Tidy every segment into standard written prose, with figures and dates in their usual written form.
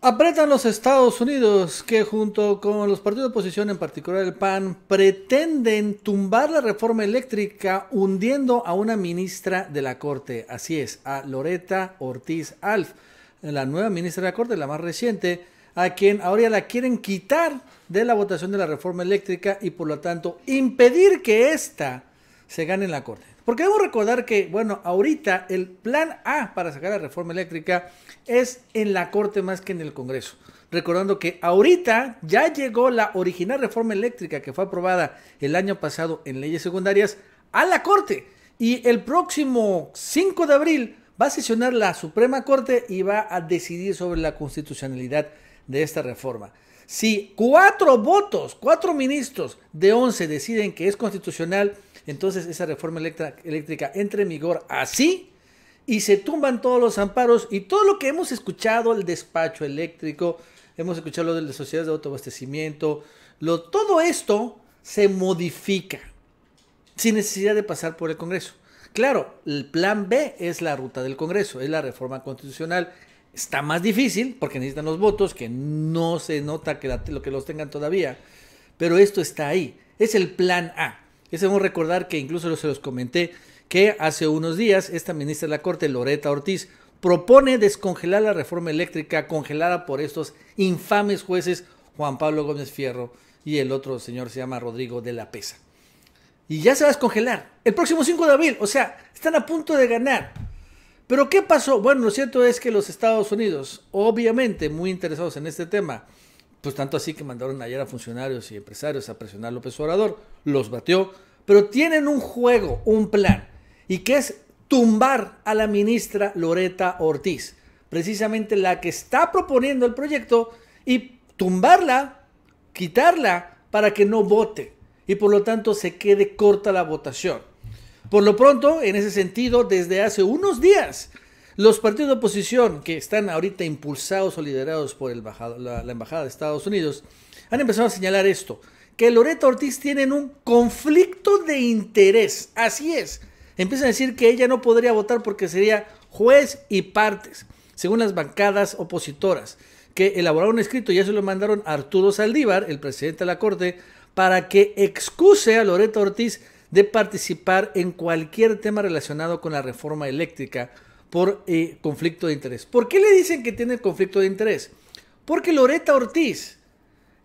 Apretan los Estados Unidos que junto con los partidos de oposición, en particular el PAN, pretenden tumbar la reforma eléctrica hundiendo a una ministra de la Corte. Así es, a Loretta Ortiz Alf, la nueva ministra de la Corte, la más reciente, a quien ahora la quieren quitar de la votación de la reforma eléctrica y por lo tanto impedir que ésta se gane en la Corte. Porque debemos recordar que, bueno, ahorita el plan A para sacar la reforma eléctrica es en la Corte más que en el Congreso. Recordando que ahorita ya llegó la original reforma eléctrica que fue aprobada el año pasado en leyes secundarias a la Corte. Y el próximo 5 de abril va a sesionar la Suprema Corte y va a decidir sobre la constitucionalidad de esta reforma. Si 4 ministros de 11 deciden que es constitucional, entonces esa reforma eléctrica entra en vigor así y se tumban todos los amparos y todo lo que hemos escuchado, el despacho eléctrico, hemos escuchado lo de las sociedades de autoabastecimiento, todo esto se modifica sin necesidad de pasar por el Congreso. Claro, el plan B es la ruta del Congreso, es la reforma constitucional. Está más difícil porque necesitan los votos, que no se nota que los tengan todavía, pero esto está ahí, es el plan A. Debemos recordar que incluso se los comenté que hace unos días esta ministra de la Corte, Loretta Ortiz, propone descongelar la reforma eléctrica congelada por estos infames jueces Juan Pablo Gómez Fierro y el otro señor se llama Rodrigo de la Pesa. Y ya se va a descongelar el próximo 5 de abril, o sea, están a punto de ganar. ¿Pero qué pasó? Bueno, lo cierto es que los Estados Unidos, obviamente muy interesados en este tema, pues tanto así que mandaron ayer a funcionarios y empresarios a presionar a López Obrador, los batió, pero tienen un juego, un plan, y que es tumbar a la ministra Loretta Ortiz, precisamente la que está proponiendo el proyecto, y tumbarla, quitarla para que no vote, y por lo tanto se quede corta la votación. Por lo pronto, en ese sentido, desde hace unos días, los partidos de oposición que están ahorita impulsados o liderados por la Embajada de Estados Unidos han empezado a señalar esto, que Loretta Ortiz tiene un conflicto de interés. Así es. Empiezan a decir que ella no podría votar porque sería juez y partes, según las bancadas opositoras, que elaboraron un escrito y ya se lo mandaron a Arturo Saldívar, el presidente de la Corte, para que excuse a Loretta Ortiz de participar en cualquier tema relacionado con la reforma eléctrica por conflicto de interés. ¿Por qué le dicen que tiene conflicto de interés? Porque Loretta Ortiz,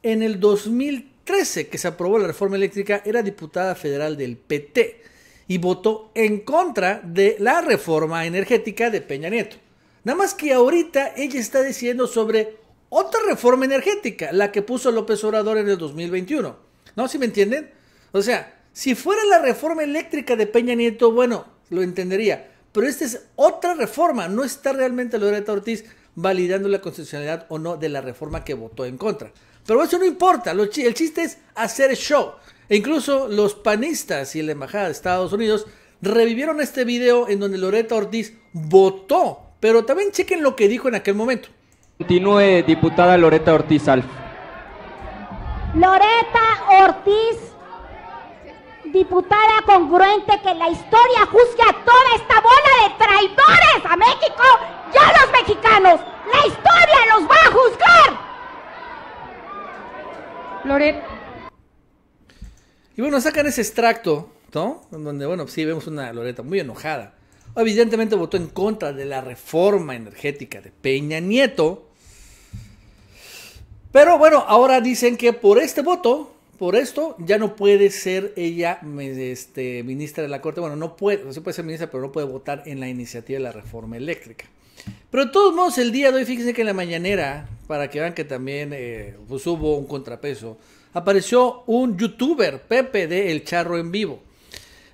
en el 2013 que se aprobó la reforma eléctrica, era diputada federal del PT y votó en contra de la reforma energética de Peña Nieto. Nada más que ahorita ella está decidiendo sobre otra reforma energética, la que puso López Obrador en el 2021. ¿No? ¿Sí me entienden? O sea, si fuera la reforma eléctrica de Peña Nieto, bueno, lo entendería. Pero esta es otra reforma, no está realmente Loretta Ortiz validando la constitucionalidad o no de la reforma que votó en contra. Pero eso no importa, el chiste es hacer show. E incluso los panistas y la Embajada de Estados Unidos revivieron este video en donde Loretta Ortiz votó, pero también chequen lo que dijo en aquel momento. Continúe, diputada Loretta Ortiz Alf. Loretta Ortiz, diputada congruente, que la historia juzgue a toda esta bola de traidores a México y a los mexicanos. La historia los va a juzgar. Loretta. Y bueno, sacan ese extracto, ¿no? En donde, bueno, sí vemos una Loretta muy enojada. Evidentemente votó en contra de la reforma energética de Peña Nieto. Pero bueno, ahora dicen que por este voto, por esto, ya no puede ser ella ministra de la Corte. Bueno, no puede, sí puede ser ministra, pero no puede votar en la iniciativa de la reforma eléctrica. Pero de todos modos, el día de hoy, fíjense que en la mañanera, para que vean que también pues hubo un contrapeso, apareció un youtuber, Pepe de El Charro en Vivo.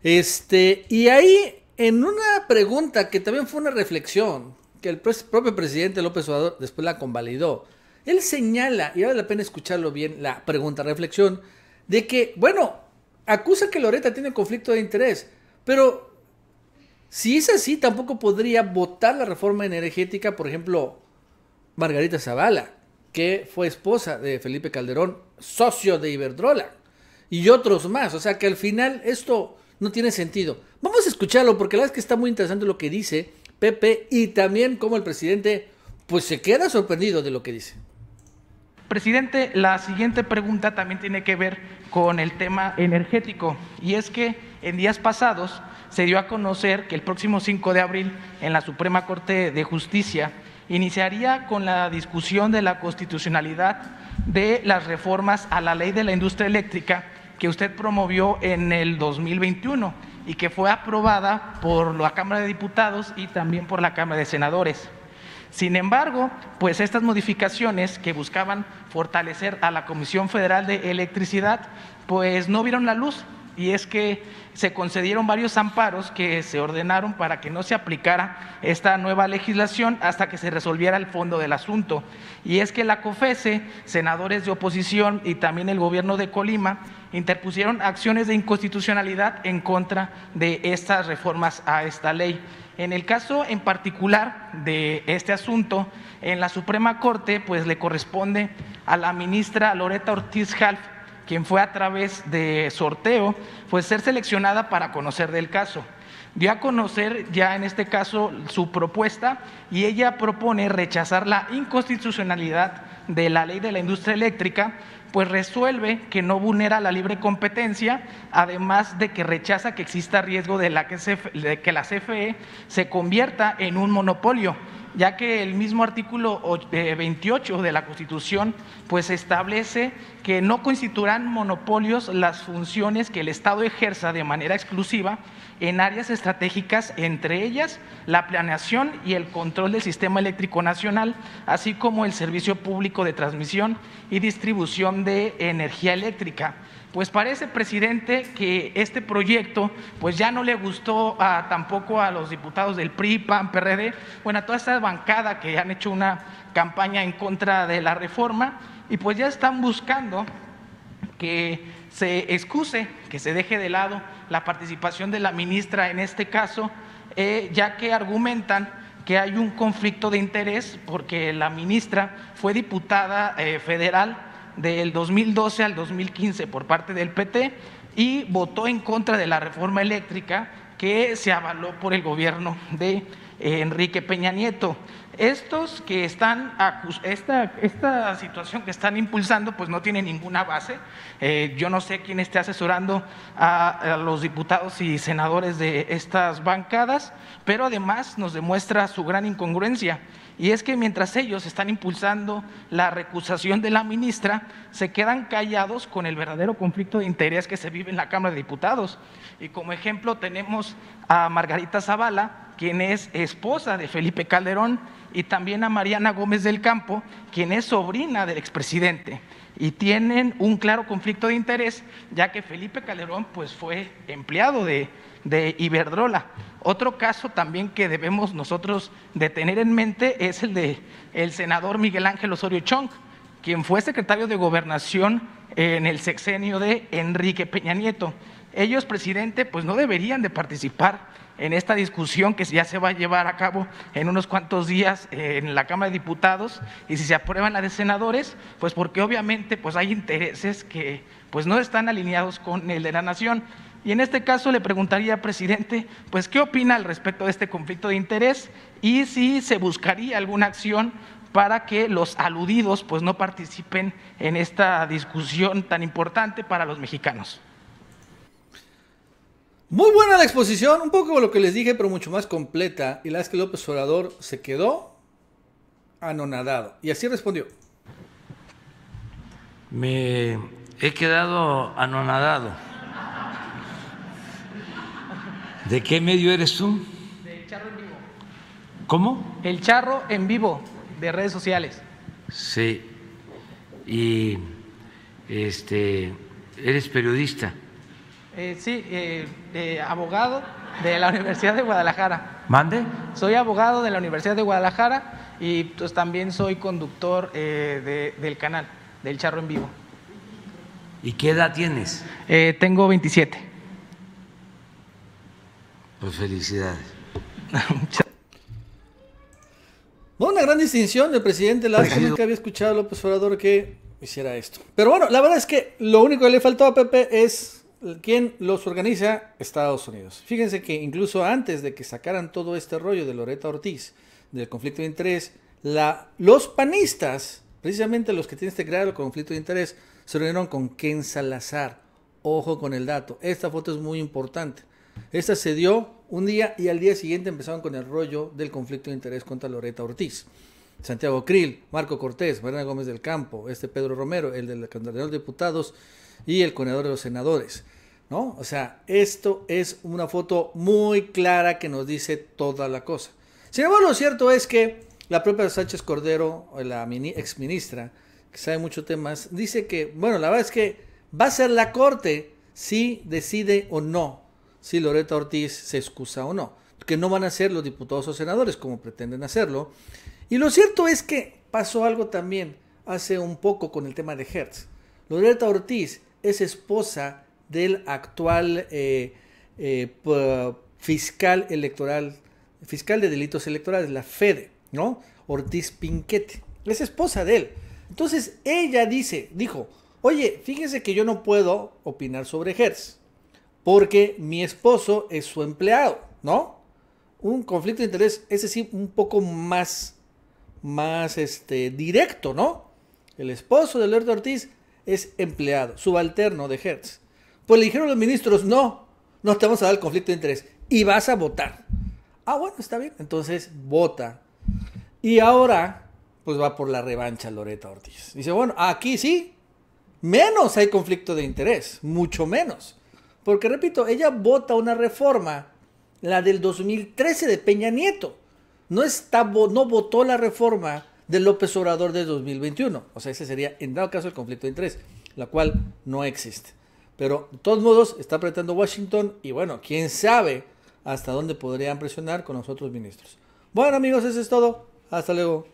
Y ahí, en una pregunta que también fue una reflexión, que el propio presidente López Obrador después la convalidó, él señala, y vale la pena escucharlo bien, la pregunta, reflexión, de que, bueno, acusa que Loretta tiene conflicto de interés, pero si es así, tampoco podría votar la reforma energética, por ejemplo, Margarita Zavala, que fue esposa de Felipe Calderón, socio de Iberdrola, y otros más. O sea que al final esto no tiene sentido. Vamos a escucharlo porque la verdad es que está muy interesante lo que dice Pepe y también cómo el presidente pues se queda sorprendido de lo que dice. Presidente, la siguiente pregunta también tiene que ver con el tema energético, y es que en días pasados se dio a conocer que el próximo 5 de abril en la Suprema Corte de Justicia iniciaría con la discusión de la constitucionalidad de las reformas a la ley de la industria eléctrica que usted promovió en el 2021 y que fue aprobada por la Cámara de Diputados y también por la Cámara de Senadores. Sin embargo, pues estas modificaciones que buscaban fortalecer a la Comisión Federal de Electricidad, pues no vieron la luz, y es que se concedieron varios amparos que se ordenaron para que no se aplicara esta nueva legislación hasta que se resolviera el fondo del asunto. Y es que la COFESE, senadores de oposición y también el gobierno de Colima interpusieron acciones de inconstitucionalidad en contra de estas reformas a esta ley. En el caso en particular de este asunto, en la Suprema Corte, pues le corresponde a la ministra Loretta Ortiz Half, quien fue a través de sorteo, pues ser seleccionada para conocer del caso. Dio a conocer ya en este caso su propuesta y ella propone rechazar la inconstitucionalidad de la ley de la industria eléctrica, pues resuelve que no vulnera la libre competencia, además de que rechaza que exista riesgo de que la CFE se convierta en un monopolio, ya que el mismo artículo 28 de la Constitución pues establece que no constituirán monopolios las funciones que el Estado ejerza de manera exclusiva en áreas estratégicas, entre ellas la planeación y el control del sistema eléctrico nacional, así como el servicio público de transmisión y distribución de energía eléctrica. Pues parece, presidente, que este proyecto pues ya no le gustó tampoco a los diputados del PRI, PAN, PRD, bueno, a toda esta bancada que han hecho una campaña en contra de la reforma, y pues ya están buscando que se excuse, que se deje de lado la participación de la ministra en este caso, ya que argumentan que hay un conflicto de interés porque la ministra fue diputada federal del 2012 al 2015 por parte del PT y votó en contra de la reforma eléctrica que se avaló por el gobierno de Enrique Peña Nieto. Estos que están, esta situación que están impulsando pues no tiene ninguna base. Yo no sé quién esté asesorando a los diputados y senadores de estas bancadas, pero además nos demuestra su gran incongruencia. Y es que mientras ellos están impulsando la recusación de la ministra, se quedan callados con el verdadero conflicto de interés que se vive en la Cámara de Diputados. Y como ejemplo tenemos a Margarita Zavala, quien es esposa de Felipe Calderón, y también a Mariana Gómez del Campo, quien es sobrina del expresidente. Y tienen un claro conflicto de interés, ya que Felipe Calderón pues fue empleado de Iberdrola. Otro caso también que debemos nosotros de tener en mente es el de el senador Miguel Ángel Osorio Chong, quien fue secretario de Gobernación en el sexenio de Enrique Peña Nieto. Ellos, presidente, pues no deberían de participar en esta discusión que ya se va a llevar a cabo en unos cuantos días en la Cámara de Diputados, y si se aprueban la de senadores, pues porque obviamente pues hay intereses que pues no están alineados con el de la nación. Y en este caso le preguntaría, presidente, pues ¿qué opina al respecto de este conflicto de interés y si se buscaría alguna acción para que los aludidos pues no participen en esta discusión tan importante para los mexicanos? Muy buena la exposición, un poco lo que les dije, pero mucho más completa. Y la vez que López Obrador se quedó anonadado. Y así respondió. Me he quedado anonadado. ¿De qué medio eres tú? Del Charro en Vivo. ¿Cómo? El Charro en Vivo, de redes sociales. Sí. Y eres periodista. Sí, abogado de la Universidad de Guadalajara. ¿Mande? Soy abogado de la Universidad de Guadalajara y pues también soy conductor del canal, del Charro en Vivo. ¿Y qué edad tienes? Tengo 27. Pues felicidades. Una gran distinción del presidente Lazo. Nunca había escuchado a López Obrador que hiciera esto. Pero bueno, la verdad es que lo único que le faltó a Pepe es quien los organiza, Estados Unidos. Fíjense que incluso antes de que sacaran todo este rollo de Loretta Ortiz, del conflicto de interés, Los panistas, precisamente los que tienen este grado de conflicto de interés, se reunieron con Ken Salazar. Ojo con el dato. Esta foto es muy importante. Esta se dio un día y al día siguiente empezaron con el rollo del conflicto de interés contra Loretta Ortiz. Santiago Krill, Marco Cortés, Mariana Gómez del Campo, Pedro Romero, el del coordinador de diputados y el coordinador de los senadores, ¿no? O sea, esto es una foto muy clara que nos dice toda la cosa. Sin embargo, lo cierto es que la propia Sánchez Cordero, la exministra, que sabe muchos temas, dice que, bueno, la verdad es que va a ser la Corte si decide o no si Loretta Ortiz se excusa o no, que no van a ser los diputados o senadores como pretenden hacerlo. Y lo cierto es que pasó algo también hace un poco con el tema de Hertz. Loretta Ortiz es esposa del actual fiscal electoral, fiscal de delitos electorales, la FEDE, ¿no? Ortiz Pinquete. Es esposa de él. Entonces ella dijo, oye, fíjense que yo no puedo opinar sobre Hertz porque mi esposo es su empleado, ¿no? Un conflicto de interés, ese sí, un poco más directo, ¿no? El esposo de Loretta Ortiz es empleado, subalterno de Hertz. Pues le dijeron los ministros, no te vamos a dar el conflicto de interés y vas a votar. Ah, bueno, está bien, entonces vota. Y ahora, pues va por la revancha Loretta Ortiz. Dice, bueno, aquí sí, menos hay conflicto de interés, mucho menos. Porque, repito, ella vota una reforma, la del 2013 de Peña Nieto. No votó la reforma de López Obrador de 2021. O sea, ese sería, en dado caso, el conflicto de interés, la cual no existe. Pero, de todos modos, está apretando Washington y, bueno, quién sabe hasta dónde podrían presionar con los otros ministros. Bueno, amigos, eso es todo. Hasta luego.